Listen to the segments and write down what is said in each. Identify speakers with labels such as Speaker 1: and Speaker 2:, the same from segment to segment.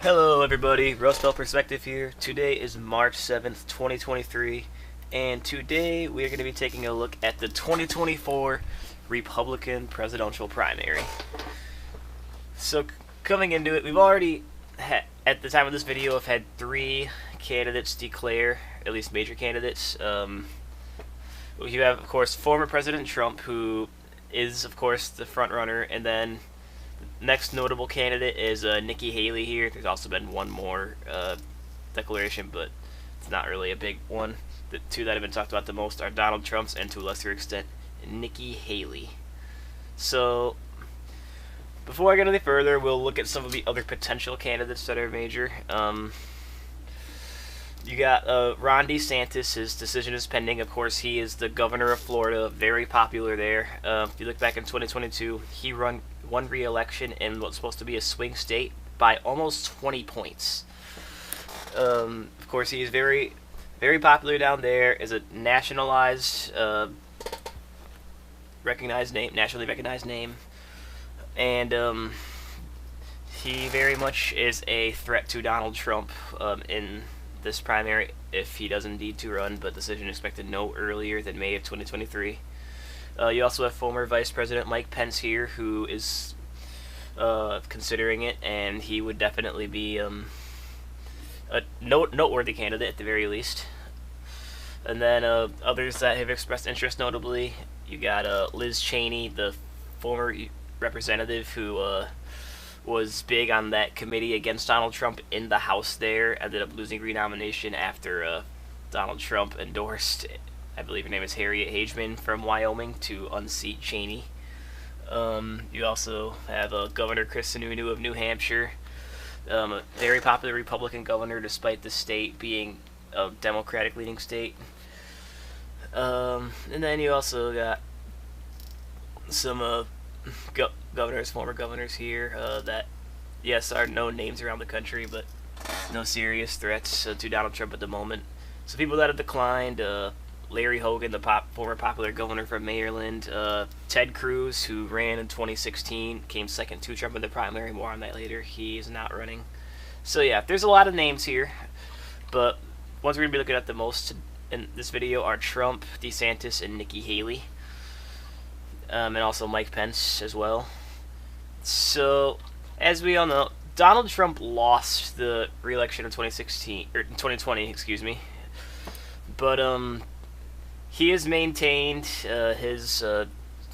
Speaker 1: Hello everybody, Rust Belt Perspective here. Today is March 7th, 2023, and today we are going to be taking a look at the 2024 Republican presidential primary. So coming into it, we've already at the time of this video, have had 3 candidates declare, at least major candidates. You have, of course, former President Trump, who is, of course, the front runner, and then next notable candidate is Nikki Haley here. There's also been one more declaration, but it's not really a big one. The 2 that have been talked about the most are Donald Trump's and, to a lesser extent, Nikki Haley. So, before I get any further, we'll look at some of the other potential candidates that are major. You got Ron DeSantis. His decision is pending. Of course, he is the governor of Florida, very popular there. If you look back in 2022, he won re-election in what's supposed to be a swing state by almost 20 points. Of course, he is very, very popular down there. Is a nationalized, nationally recognized name, and he very much is a threat to Donald Trump in this primary if he does indeed to run, but decision expected no earlier than May of 2023. You also have former Vice President Mike Pence here, who is considering it, and he would definitely be a noteworthy candidate at the very least. And then others that have expressed interest, notably, you got Liz Cheney, the former representative who was big on that committee against Donald Trump in the House there, ended up losing renomination after Donald Trump endorsed, I believe her name is Harriet Hageman from Wyoming, to unseat Cheney. You also have Governor Chris Sununu of New Hampshire, a very popular Republican governor despite the state being a Democratic-leaning state. And then you also got some former governors here that, yes, are known names around the country, but no serious threats to Donald Trump at the moment. So people that have declined, Larry Hogan, the former popular governor from Maryland, Ted Cruz, who ran in 2016, came second to Trump in the primary, more on that later. He is not running. So yeah, there's a lot of names here, but ones we're going to be looking at the most in this video are Trump, DeSantis, and Nikki Haley. And also Mike Pence as well. So, as we all know, Donald Trump lost the re-election in 2020, excuse me. But he has maintained his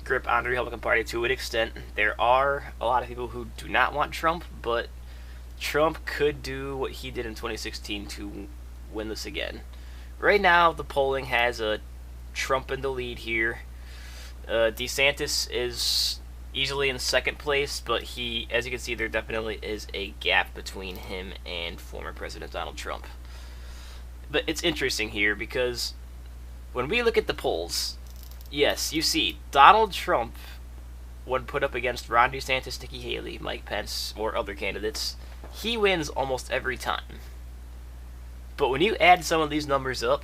Speaker 1: grip on the Republican Party to an extent. There are a lot of people who do not want Trump, but Trump could do what he did in 2016 to win this again. Right now, the polling has Trump in the lead here. DeSantis is easily in second place, but he, as you can see, there definitely is a gap between him and former President Donald Trump. But it's interesting here because when we look at the polls, yes, you see Donald Trump, when put up against Ron DeSantis, Nikki Haley, Mike Pence, or other candidates, he wins almost every time. But when you add some of these numbers up,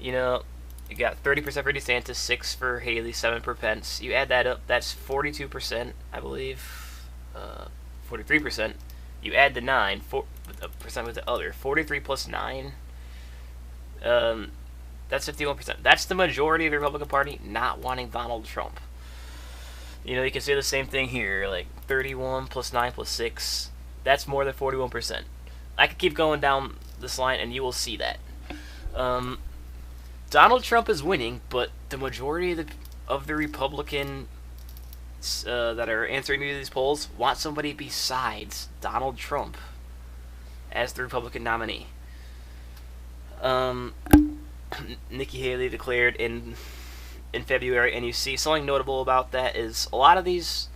Speaker 1: you know, you got 30% for DeSantis, 6% for Haley, 7% for Pence. You add that up, that's 42%, I believe, 43%. You add the 9% with the other, 43 plus 9. That's 51%. That's the majority of the Republican Party not wanting Donald Trump. You know, you can say the same thing here, like 31 plus 9 plus 6. That's more than 41%. I could keep going down this line, and you will see that. Donald Trump is winning, but the majority of the Republicans that are answering to these polls want somebody besides Donald Trump as the Republican nominee. Nikki Haley declared in February, and you see something notable about that is a lot of these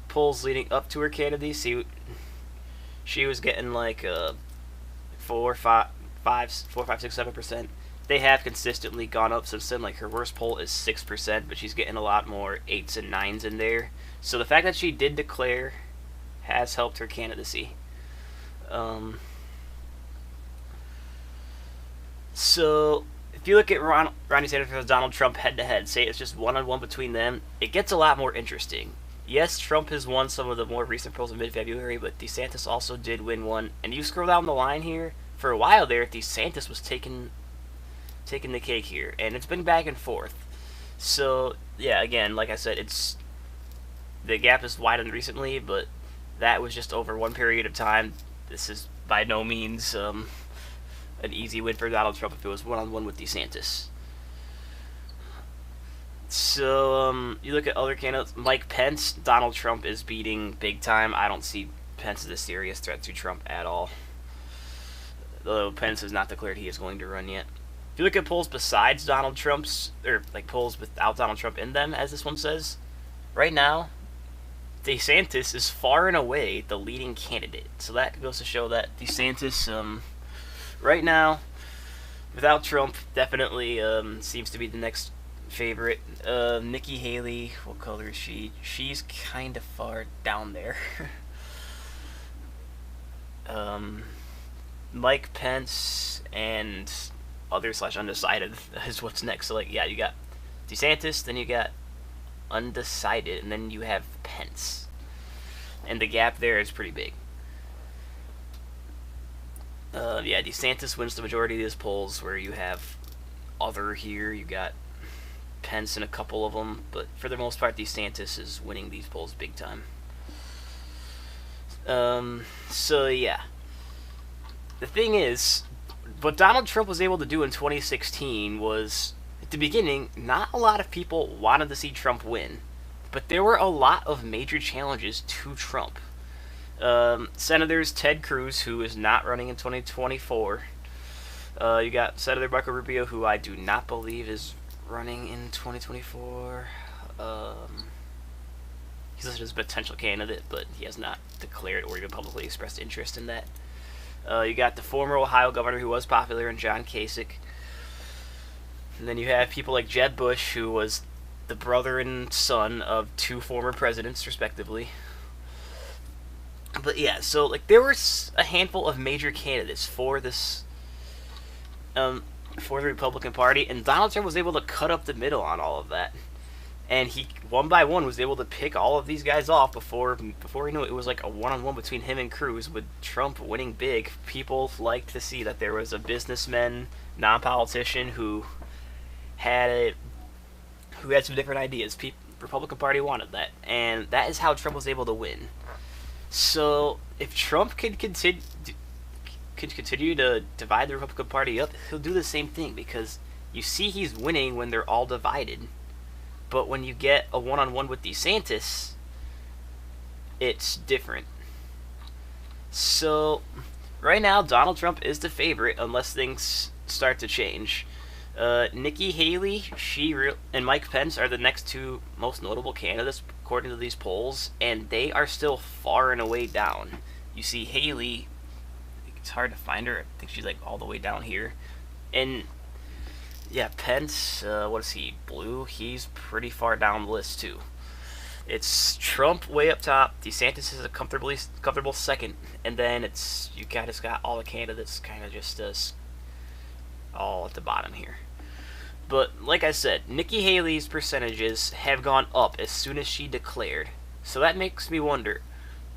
Speaker 1: polls leading up to her candidacy, she was getting like 4, 5, 6, 7%. They have consistently gone up since then. Like, her worst poll is 6%, but she's getting a lot more 8s and 9s in there. So the fact that she did declare has helped her candidacy. So if you look at Ron DeSantis versus Donald Trump head-to-head, say it's just one-on-one between them, it gets a lot more interesting. yes, Trump has won some of the more recent polls in mid-February, but DeSantis also did win one. And you scroll down the line here, for a while there, DeSantis was taking the cake here, and it's been back and forth. So yeah, again, like I said, the gap has widened recently, but that was just over one period of time. This is by no means an easy win for Donald Trump if it was one-on-one with DeSantis. So you look at other candidates, Mike Pence, Donald Trump is beating big time. I don't see Pence as a serious threat to Trump at all. Though Pence has not declared he is going to run yet. If you look at polls besides Donald Trump's, or like polls without Donald Trump in them, as this one says, right now, DeSantis is far and away the leading candidate. So that goes to show that DeSantis, right now, without Trump, definitely seems to be the next favorite. Nikki Haley, what color is she? She's kind of far down there. Mike Pence and other / undecided is what's next. So like, yeah, you got DeSantis, then you got undecided, and then you have Pence, and the gap there is pretty big. Yeah, DeSantis wins the majority of these polls, where you have other here, you got Pence in a couple of them, but for the most part, DeSantis is winning these polls big time. So yeah, the thing is, what Donald Trump was able to do in 2016 was, at the beginning, not a lot of people wanted to see Trump win, but there were a lot of major challenges to Trump. Senators Ted Cruz, who is not running in 2024. You got Senator Marco Rubio, who I do not believe is running in 2024. He's listed as a potential candidate, but he has not declared or even publicly expressed interest in that. You got the former Ohio governor who was popular, and John Kasich. And then you have people like Jeb Bush, who was the brother and son of 2 former presidents, respectively. But yeah, so like there were a handful of major candidates for this, for the Republican Party, and Donald Trump was able to cut up the middle on all of that. And he, one by one, was able to pick all of these guys off before he knew it. It was like a one-on-one between him and Cruz, with Trump winning big. People liked to see that there was a businessman, non-politician, who had some different ideas. Republican Party wanted that, and that is how Trump was able to win. So if Trump could continue to divide the Republican Party up, he'll do the same thing, because you see he's winning when they're all divided. But when you get a one-on-one with DeSantis, it's different. So right now, Donald Trump is the favorite unless things start to change. Nikki Haley, and Mike Pence are the next 2 most notable candidates according to these polls, and they are still far and away down. You see Haley, it's hard to find her. I think she's like all the way down here. And yeah, Pence, what is he, blue? He's pretty far down the list too. It's Trump way up top, DeSantis is a comfortable second, and then you just got all the candidates kind of just all at the bottom here. But like I said, Nikki Haley's percentages have gone up as soon as she declared. So that makes me wonder,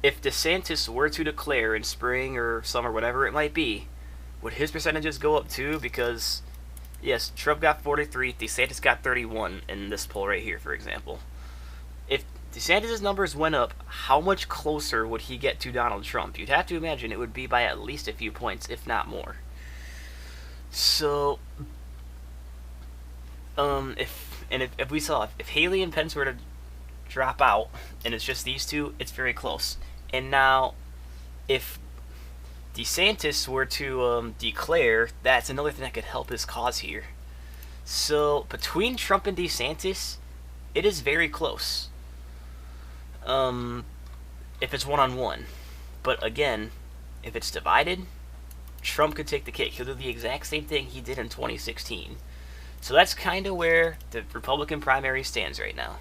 Speaker 1: if DeSantis were to declare in spring or summer, whatever it might be, would his percentages go up too? Because yes, Trump got 43, DeSantis got 31 in this poll right here, for example. If DeSantis' numbers went up, how much closer would he get to Donald Trump? You'd have to imagine it would be by at least a few points, if not more. So, if Haley and Pence were to drop out, and it's just these 2, it's very close. And now, if DeSantis were to declare, that's another thing that could help his cause here. So between Trump and DeSantis, it is very close. If it's one-on-one. But again, if it's divided, Trump could take the cake. He'll do the exact same thing he did in 2016. So that's kind of where the Republican primary stands right now.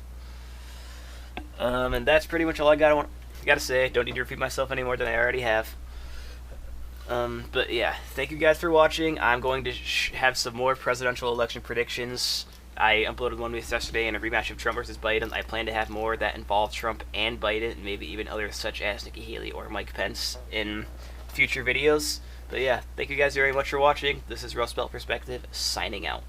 Speaker 1: And that's pretty much all I got to say. Don't need to repeat myself any more than I already have. But yeah, thank you guys for watching. I'm going to have some more presidential election predictions I uploaded one yesterday in a rematch of Trump versus Biden. I plan to have more that involve Trump and Biden, and maybe even others such as Nikki Haley or Mike Pence in future videos. But yeah, thank you guys very much for watching. This is Rust Belt Perspective, signing out.